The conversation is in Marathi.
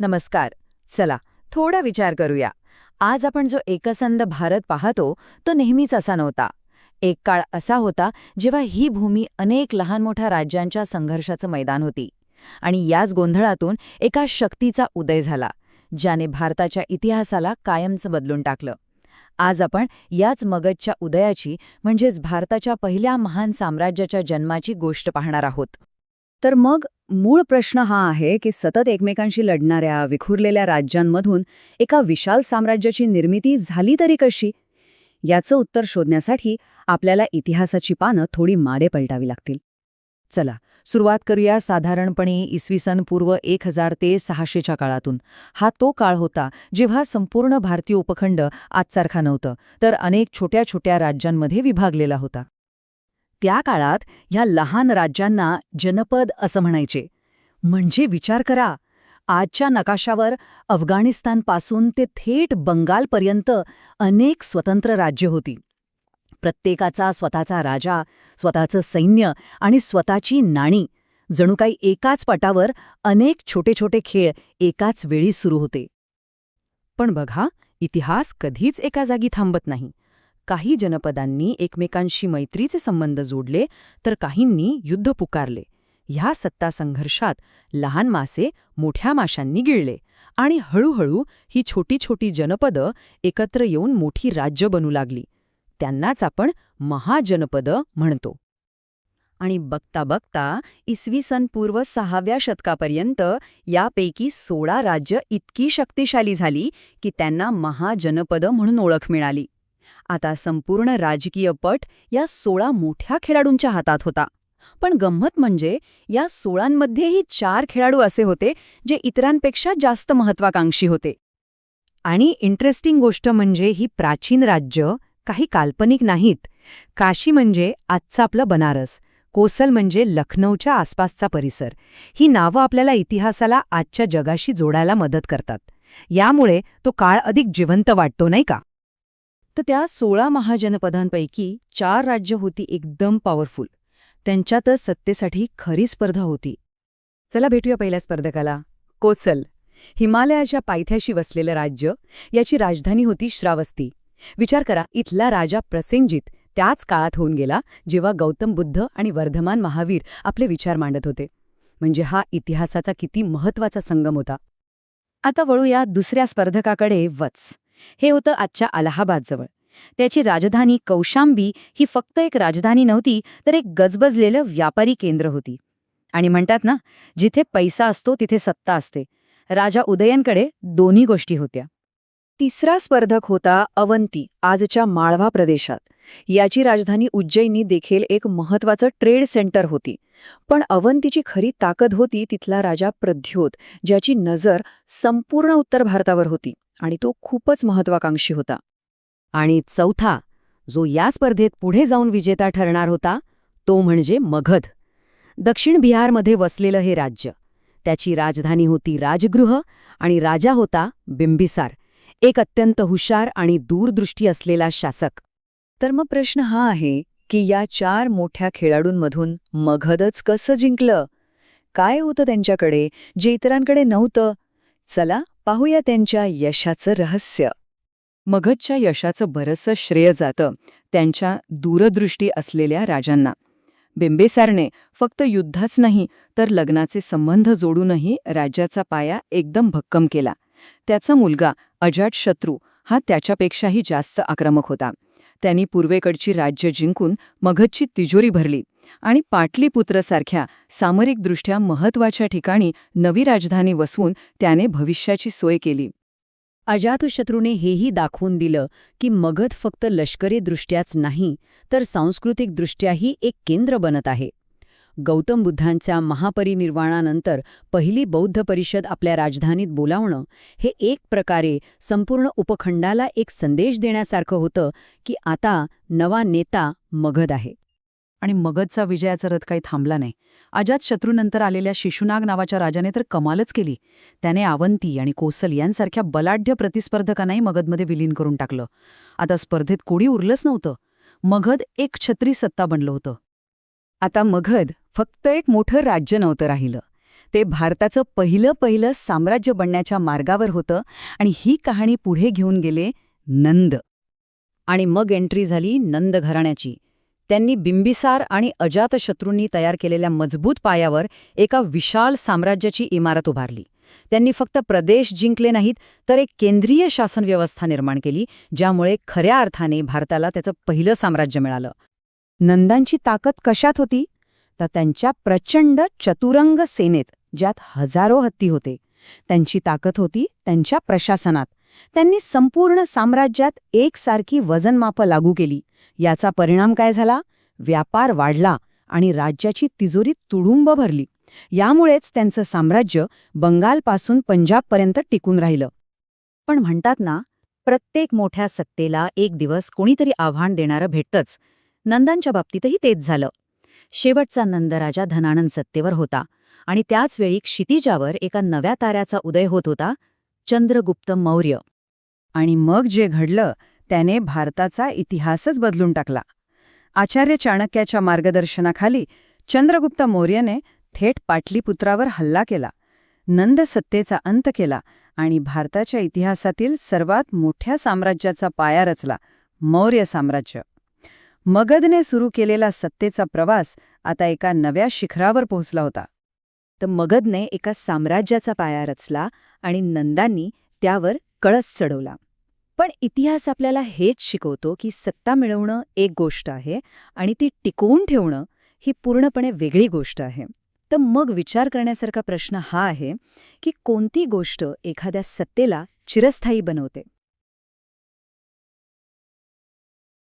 नमस्कार. चला थोडा विचार करूया. आज आपण जो एकसंध भारत पाहतो तो नेहमीच असा नव्हता. एक काळ असा होता जेव्हा ही भूमी अनेक लहान मोठ्या राज्यांच्या संघर्षाचं मैदान होती. आणि याच गोंधळातून एका शक्तीचा उदय झाला, ज्याने भारताच्या इतिहासाला कायमचं बदलून टाकलं. आज आपण याच मगधच्या उदयाची म्हणजेच भारताच्या पहिल्या महान साम्राज्याच्या जन्माची गोष्ट पाहणार आहोत. तर मग मूळ प्रश्न हा आहे की सतत एकमेकांशी लढणाऱ्या विखुरलेल्या राज्यांमधून एका विशाल साम्राज्याची निर्मिती झाली तरी कशी? याचं उत्तर शोधण्यासाठी आपल्याला इतिहासाची पानं थोडी माडे पलटावी लागतील. चला सुरुवात करूया साधारणपणे इसवी सन पूर्व 1000 ते 600च्या काळातून. हा तो काळ होता जेव्हा संपूर्ण भारतीय उपखंड आजसारखा नव्हतं, तर अनेक छोट्या छोट्या राज्यांमध्ये विभागलेला होता. त्या काळात ह्या लहान राज्यांना जनपद असं म्हणायचे. म्हणजे विचार करा, आजच्या नकाशावर अफगाणिस्तानपासून ते थेट बंगालपर्यंत अनेक स्वतंत्र राज्य होती. प्रत्येकाचा स्वतःचा राजा, स्वतःचं सैन्य आणि स्वतःची नाणी. जणू काही एकाच पटावर अनेक छोटे छोटे खेळ एकाच वेळी सुरू होते. पण बघा, इतिहास कधीच एका जागी थांबत नाही. काही जनपदांनी एकमेकांशी मैत्रीचे संबंध जोडले, तर काहींनी युद्ध पुकारले. ह्या सत्ता संघर्षात लहान मासे मोठ्या माशांनी गिळले आणि हळूहळू ही छोटी छोटी जनपदं एकत्र येऊन मोठी राज्य बनू लागली. त्यांनाच आपण महाजनपदं म्हणतो. आणि बघता बघता इसवी सन पूर्व 6व्या शतकापर्यंत यापैकी 16 राज्य इतकी शक्तिशाली झाली की त्यांना महाजनपदं म्हणून ओळख मिळाली. आता संपूर्ण राजकीय पट या 16 मोठ्या खेळाडूंच्या हातात होता. पण गंमत म्हणजे या 16मध्येही 4 खेळाडू असे होते जे इतरांपेक्षा जास्त महत्वाकांक्षी होते. आणि इंटरेस्टिंग गोष्ट म्हणजे ही प्राचीन राज्य काही काल्पनिक नाहीत. काशी म्हणजे आजचं आपलं बनारस, कोसल म्हणजे लखनौच्या आसपासचा परिसर. ही नावं आपल्याला इतिहासाला आजच्या जगाशी जोडायला मदत करतात. यामुळे तो काळ अधिक जिवंत वाटतो, नाही का? तर त्या 16 महाजनपदांपैकी 4 राज्य होती एकदम पॉवरफुल. त्यांच्यातच सत्तेसाठी खरी स्पर्धा होती. चला भेटूया पहिल्या स्पर्धकाला. कोसल, हिमालयाच्या पायथ्याशी वसलेलं राज्य. याची राजधानी होती श्रावस्ती. विचार करा, इथला राजा प्रसेनजित त्याच काळात होऊन गेला जेव्हा गौतम बुद्ध आणि वर्धमान महावीर आपले विचार मांडत होते. म्हणजे हा इतिहासाचा किती महत्वाचा संगम होता. आता वळूया दुसऱ्या स्पर्धकाकडे, वत्स. हे होतं आजच्या अलाहाबादजवळ. त्याची राजधानी कौशांबी ही फक्त एक राजधानी नव्हती, तर एक गजबजलेलं व्यापारी केंद्र होती. आणि म्हणतात ना, जिथे पैसा असतो तिथे सत्ता असते. राजा उदयनकडे दोन्ही गोष्टी होत्या. तिसरा स्पर्धक होता अवंती, आजच्या माळवा प्रदेशात. याची राजधानी उज्जैनी देखील एक महत्वाचं ट्रेड सेंटर होती. पण अवंतीची खरी ताकद होती तिथला राजा प्रद्योत, ज्याची नजर संपूर्ण उत्तर भारतावर होती आणि तो खूपच महत्वाकांक्षी होता. आणि चौथा, जो या स्पर्धेत पुढे जाऊन विजेता ठरणार होता, तो म्हणजे मगध. दक्षिण बिहारमध्ये वसलेलं हे राज्य. त्याची राजधानी होती राजगृह आणि राजा होता बिंबिसार, एक अत्यंत हुशार आणि दूरदृष्टी असलेला शासक. तर मग प्रश्न हा आहे की या 4 मोठ्या खेळाडूंमधून मगधच कसं जिंकलं? काय होतं त्यांच्याकडे जे इतरांकडे नव्हतं? चला पाहूया त्यांच्या यशाचं रहस्य. मगधच्या यशाचं बरंचसं श्रेय जातं त्यांच्या दूरदृष्टी असलेल्या राजांना. बिंबिसारने फक्त युद्धाच नाही तर लग्नाचे संबंध जोडूनही राज्याचा पाया एकदम भक्कम केला. त्याचा मुलगा अजातशत्रू हा त्याच्यापेक्षाही जास्त आक्रमक होता. त्यांनी पूर्वेकडची राज्य जिंकून मगधची तिजोरी भरली आणि पाटलीपुत्रसारख्या सामरिकदृष्ट्या महत्त्वाच्या ठिकाणी नवी राजधानी वसवून त्याने भविष्याची सोय केली. अजातशत्रूने हेही दाखवून दिलं की मगध फक्त लष्करीदृष्ट्याच नाही तर सांस्कृतिकदृष्ट्याही एक केंद्र बनत आहे. गौतम बुद्धांच्या महापरिनिर्वाणानंतर पहिली बौद्ध परिषद आपल्या राजधानीत बोलावणं हे एक प्रकारे संपूर्ण उपखंडाला एक संदेश देण्यासारखं होतं की आता नवा नेता मगध आहे. आणि मगधचा विजयाचा रथ काही थांबला नाही. अजातशत्रूनंतर आलेल्या शिशुनाग नावाच्या राजाने तर कमालच केली. त्याने अवंती आणि कोसल यांसारख्या बलाढ्य प्रतिस्पर्धकांनाही मगधमध्ये विलीन करून टाकलं. आता स्पर्धेत कोणी उरलंच नव्हतं. मगध एक छत्री सत्ता बनलं होतं. आता मगध फक्त एक मोठं राज्य नव्हतं राहिलं, ते भारताचं पहिलं साम्राज्य बनण्याच्या मार्गावर होतं आणि ही कहाणी पुढे घेऊन गेले नंद. आणि मग एंट्री झाली नंद घराण्याची. त्यांनी बिंबिसार आणि अजातशत्रूंनी तयार केलेल्या मजबूत पायावर एका विशाल साम्राज्याची इमारत उभारली. त्यांनी फक्त प्रदेश जिंकले नाहीत, तर एक केंद्रीय शासन व्यवस्था निर्माण केली, ज्यामुळे खऱ्या अर्थाने भारताला त्याचं पहिलं साम्राज्य मिळालं. नंदांची ताकद कशात होती? तर त्यांच्या प्रचंड चतुरंग सेनेत, ज्यात हजारो हत्ती होते. त्यांची ताकद होती त्यांच्या प्रशासनात. त्यांनी संपूर्ण साम्राज्यात एकसारखी वजनमापं लागू केली. याचा परिणाम काय झाला? व्यापार वाढला आणि राज्याची तिजोरी तुडुंब भरली. यामुळेच त्यांचं साम्राज्य बंगालपासून पंजाबपर्यंत टिकून राहिलं. पण म्हणतात ना, प्रत्येक मोठ्या सत्तेला एक दिवस कोणीतरी आव्हान देणारं भेटतंच. नंदांच्या बाबतीतही तेच झालं. शेवटचा नंदराजा धनानंद सत्तेवर होता आणि त्याचवेळी क्षितिजावर एका नव्या ताऱ्याचा उदय होत होता, चंद्रगुप्त मौर्य. आणि मग जे घडलं त्याने भारताचा इतिहासच बदलून टाकला. आचार्य चाणक्याच्या मार्गदर्शनाखाली चंद्रगुप्त मौर्याने थेट पाटलीपुत्रावर हल्ला केला, नंद सत्तेचा अंत केला आणि भारताच्या इतिहासातील सर्वात मोठ्या साम्राज्याचा पाया रचला, मौर्य साम्राज्य. मगधने सुरू केलेला सत्तेचा प्रवास आता एका नव्या शिखरावर पोहोचला होता. तर मगधने एका साम्राज्याचा पाया रचला आणि नंदांनी त्यावर कळस चढवला. पण इतिहास आपल्याला हेच शिकवतो की सत्ता मिळवणं एक गोष्ट आहे आणि ती टिकवून ठेवणं ही पूर्णपणे वेगळी गोष्ट आहे. तर मग विचार करण्यासारखा प्रश्न हा आहे की कोणती गोष्ट एखाद्या सत्तेला चिरस्थायी बनवते?